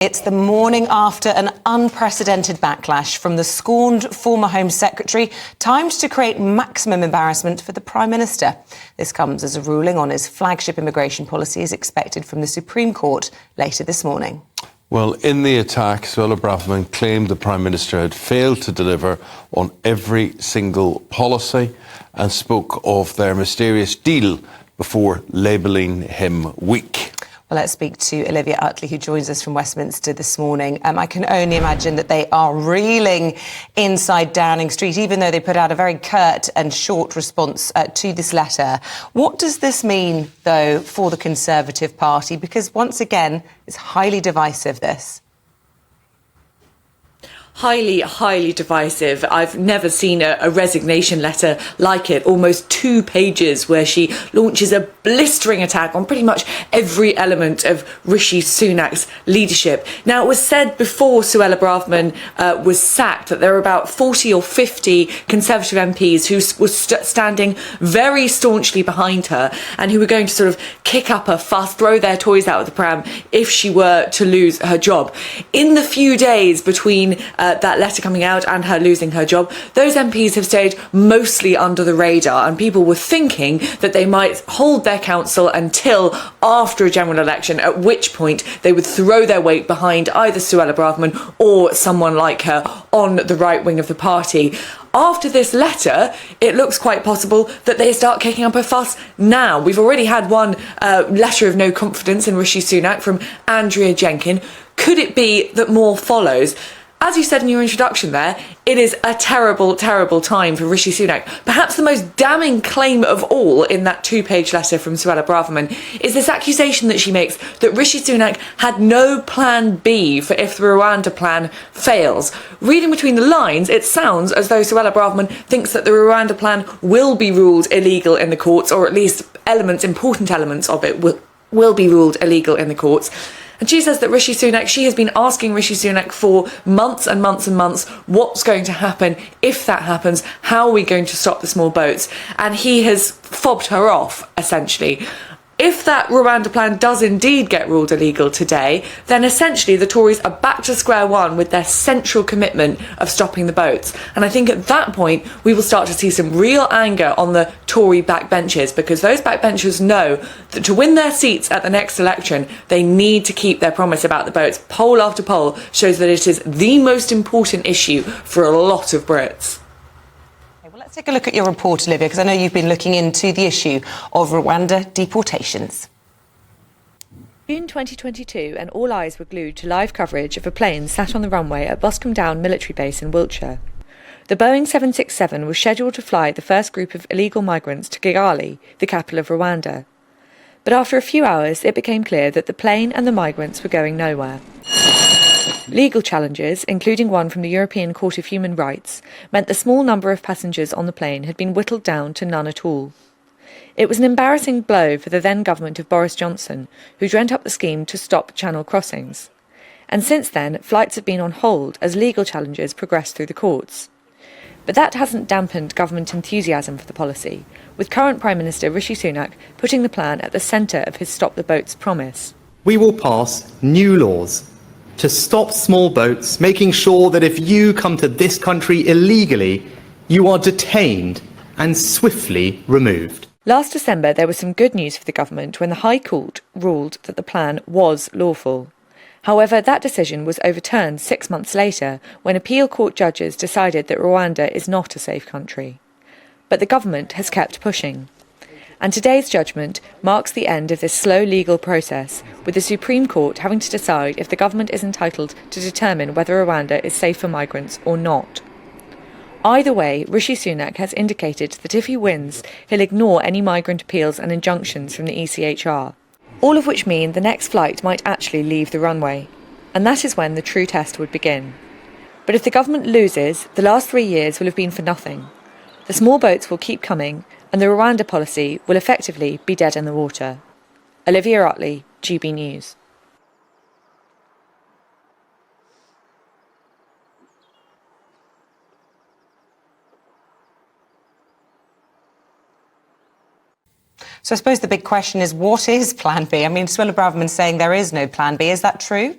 It's the morning after an unprecedented backlash from the scorned former Home Secretary, timed to create maximum embarrassment for the Prime Minister. This comes as a ruling on his flagship immigration policy is expected from the Supreme Court later this morning. Well, in the attack, Suella Braverman claimed the Prime Minister had failed to deliver on every single policy and spoke of their mysterious deal before labelling him weak. Well, let's speak to Olivia Utley, who joins us from Westminster this morning. I can only imagine that they are reeling inside Downing Street, even though they put out a very curt and short response to this letter. What does this mean, though, for the Conservative Party? Because, once again, it's highly divisive, this. Highly divisive. I've never seen a resignation letter like it, almost 2 pages, where she launches a blistering attack on pretty much every element of Rishi Sunak's leadership. Now, it was said before Suella Braverman was sacked that there were about 40 or 50 Conservative MPs who were standing very staunchly behind her and who were going to sort of kick up a fuss, throw their toys out of the pram if she were to lose her job. In the few days between that letter coming out and her losing her job, those MPs have stayed mostly under the radar, and people were thinking that they might hold their counsel until after a general election, at which point they would throw their weight behind either Suella Braverman or someone like her on the right wing of the party. After this letter, it looks quite possible that they start kicking up a fuss now. We've already had one letter of no confidence in Rishi Sunak from Andrea Jenkin. Could it be that more follows? As you said in your introduction there, it is a terrible time for Rishi Sunak. Perhaps the most damning claim of all in that 2-page letter from Suella Braverman is this accusation that she makes that Rishi Sunak had no plan B for if the Rwanda Plan fails. Reading between the lines, it sounds as though Suella Braverman thinks that the Rwanda Plan will be ruled illegal in the courts, or at least important elements of it will be ruled illegal in the courts. And she says that she has been asking Rishi Sunak for months and months and months, what's going to happen if that happens? How are we going to stop the small boats? And he has fobbed her off, essentially. If that Rwanda Plan does indeed get ruled illegal today, then essentially the Tories are back to square one with their central commitment of stopping the boats. And I think at that point, we will start to see some real anger on the Tory backbenchers, because those backbenchers know that to win their seats at the next election, they need to keep their promise about the boats. Poll after poll shows that it is the most important issue for a lot of Brits. Let's take a look at your report, Olivia, because I know you've been looking into the issue of Rwanda deportations. June 2022, and all eyes were glued to live coverage of a plane sat on the runway at Boscombe Down military base in Wiltshire. The Boeing 767 was scheduled to fly the first group of illegal migrants to Kigali, the capital of Rwanda. But after a few hours, it became clear that the plane and the migrants were going nowhere. Legal challenges, including one from the European Court of Human Rights, meant the small number of passengers on the plane had been whittled down to none at all. It was an embarrassing blow for the then government of Boris Johnson, who dreamt up the scheme to stop channel crossings. And since then, flights have been on hold as legal challenges progressed through the courts. But that hasn't dampened government enthusiasm for the policy, with current Prime Minister Rishi Sunak putting the plan at the centre of his Stop the Boats promise. We will pass new laws to stop small boats, making sure that if you come to this country illegally, you are detained and swiftly removed. Last December, there was some good news for the government when the High Court ruled that the plan was lawful. However, that decision was overturned 6 months later when appeal court judges decided that Rwanda is not a safe country. But the government has kept pushing. And today's judgment marks the end of this slow legal process, with the Supreme Court having to decide if the government is entitled to determine whether Rwanda is safe for migrants or not. Either way, Rishi Sunak has indicated that if he wins, he'll ignore any migrant appeals and injunctions from the ECHR, all of which mean the next flight might actually leave the runway. And that is when the true test would begin. But if the government loses, the last 3 years will have been for nothing. The small boats will keep coming, and the Rwanda policy will effectively be dead in the water. Olivia Utley, GB News. So I suppose the big question is, what is Plan B? I mean, Suella Braverman saying there is no Plan B. Is that true?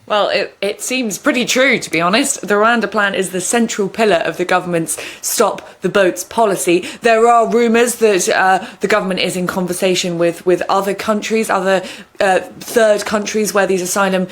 Well, it seems pretty true, to be honest. The Rwanda Plan is the central pillar of the government's Stop the Boats policy. There are rumours that the government is in conversation with other countries, other third countries where these asylum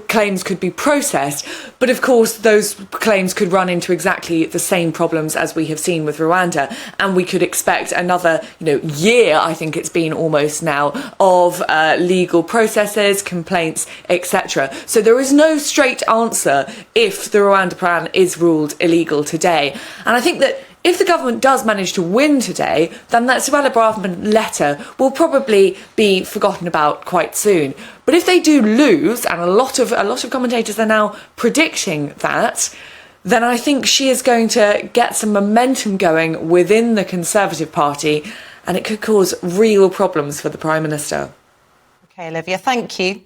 claims could be processed, but of course those claims could run into exactly the same problems as we have seen with Rwanda, and we could expect another year, I think it's been almost now, of legal processes, complaints, etc. So there is no straight answer if the Rwanda Plan is ruled illegal today. And I think that if the government does manage to win today, then that Suella Braverman letter will probably be forgotten about quite soon. But if they do lose, and a lot of commentators are now predicting that, then I think she is going to get some momentum going within the Conservative Party, and it could cause real problems for the Prime Minister. OK, Olivia, thank you.